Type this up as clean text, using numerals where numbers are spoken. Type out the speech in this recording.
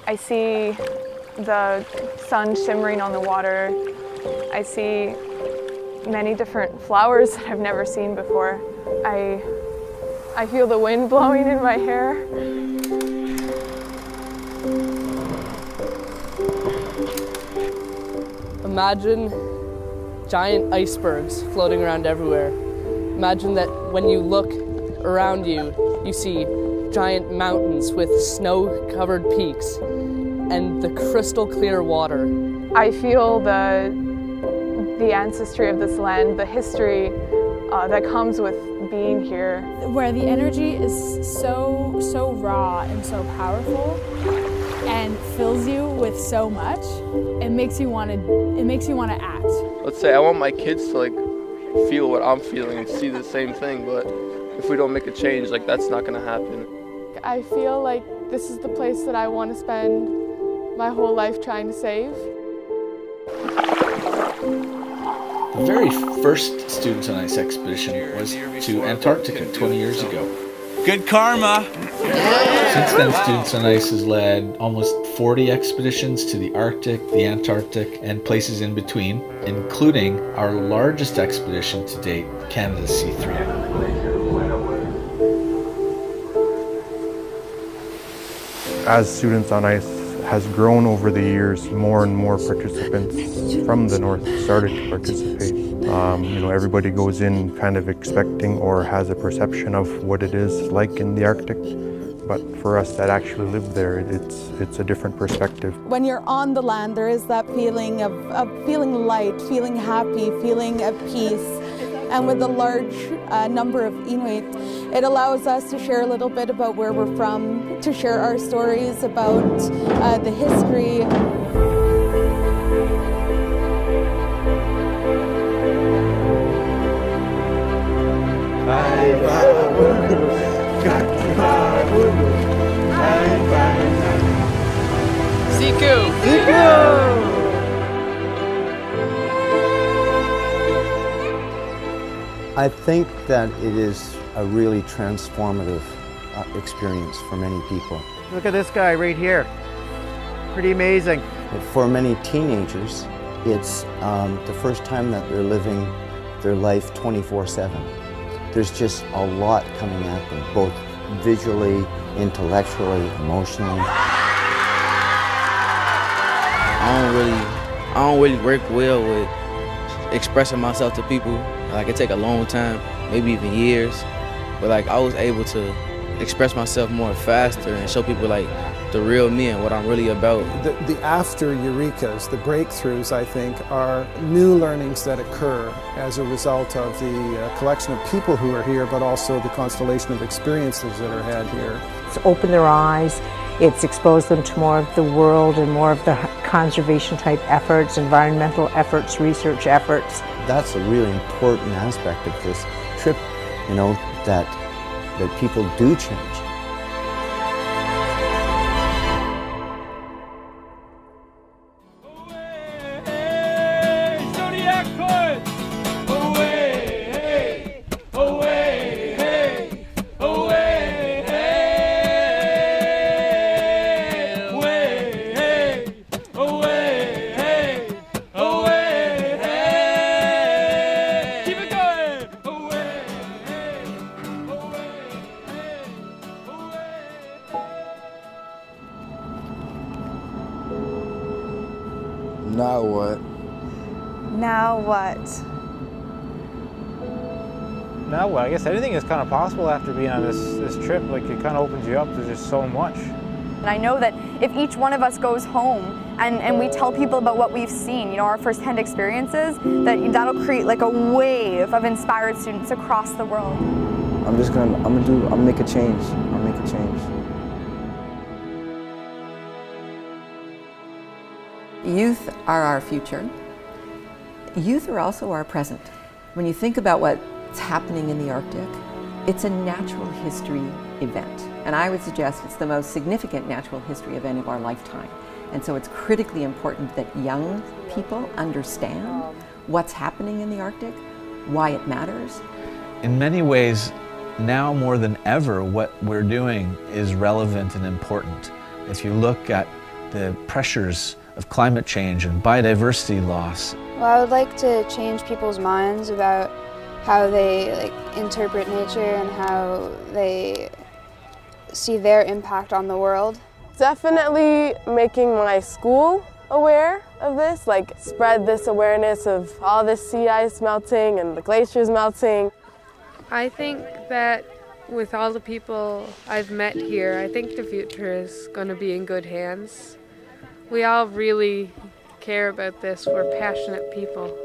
I see the sun shimmering on the water. I see many different flowers that I've never seen before. I feel the wind blowing in my hair. Imagine giant icebergs floating around everywhere. Imagine that when you look around you, you see giant mountains with snow-covered peaks and the crystal clear water. I feel the ancestry of this land, the history that comes with being here. Where the energy is so raw and so powerful and fills you with so much, it makes you want to act. Let's say I want my kids to feel what I'm feeling and see the same thing, but if we don't make a change, that's not gonna happen. I feel like this is the place that I want to spend my whole life trying to save. The very first Students on Ice expedition was to Antarctica 20 years ago. Good karma! Since then, Students on Ice has led almost 40 expeditions to the Arctic, the Antarctic, and places in between, including our largest expedition to date, Canada's C3. As Students on Ice has grown over the years, more and more participants from the north started to participate. Everybody goes in kind of expecting or has a perception of what it is like in the Arctic. But for us that actually live there, it's a different perspective. When you're on the land, there is that feeling of feeling light, feeling happy, feeling at peace. And with a large number of Inuit, it allows us to share a little bit about where we're from, to share our stories about the history. I think that it is a really transformative experience for many people. Look at this guy right here. Pretty amazing. For many teenagers, it's the first time that they're living their life 24/7. There's just a lot coming at them, both visually, intellectually, emotionally. I don't really work well with expressing myself to people. It take a long time, maybe even years, but I was able to express myself more faster and show people the real me and what I'm really about. The after Eureka's, the breakthroughs, I think, are new learnings that occur as a result of the collection of people who are here, but also the constellation of experiences that are had here. It's opened their eyes, it's exposed them to more of the world and more of the conservation type efforts, environmental efforts, research efforts. That's a really important aspect of this trip, that people do change. Now what? Now what? Now what? I guess anything is kind of possible after being on this trip. It kind of opens you up to just so much. And I know that if each one of us goes home and we tell people about what we've seen, our first-hand experiences, that'll create a wave of inspired students across the world. I'm gonna make a change. I'll make a change. Youth are our future. Youth are also our present. When you think about what's happening in the Arctic, it's a natural history event. And I would suggest it's the most significant natural history event of our lifetime. And so it's critically important that young people understand what's happening in the Arctic, why it matters. In many ways, now more than ever, what we're doing is relevant and important. If you look at the pressures of climate change and biodiversity loss. Well, I would like to change people's minds about how they interpret nature and how they see their impact on the world. Definitely making my school aware of this, spread this awareness of all this sea ice melting and the glaciers melting. I think that with all the people I've met here, I think the future is going to be in good hands. We all really care about this. We're passionate people.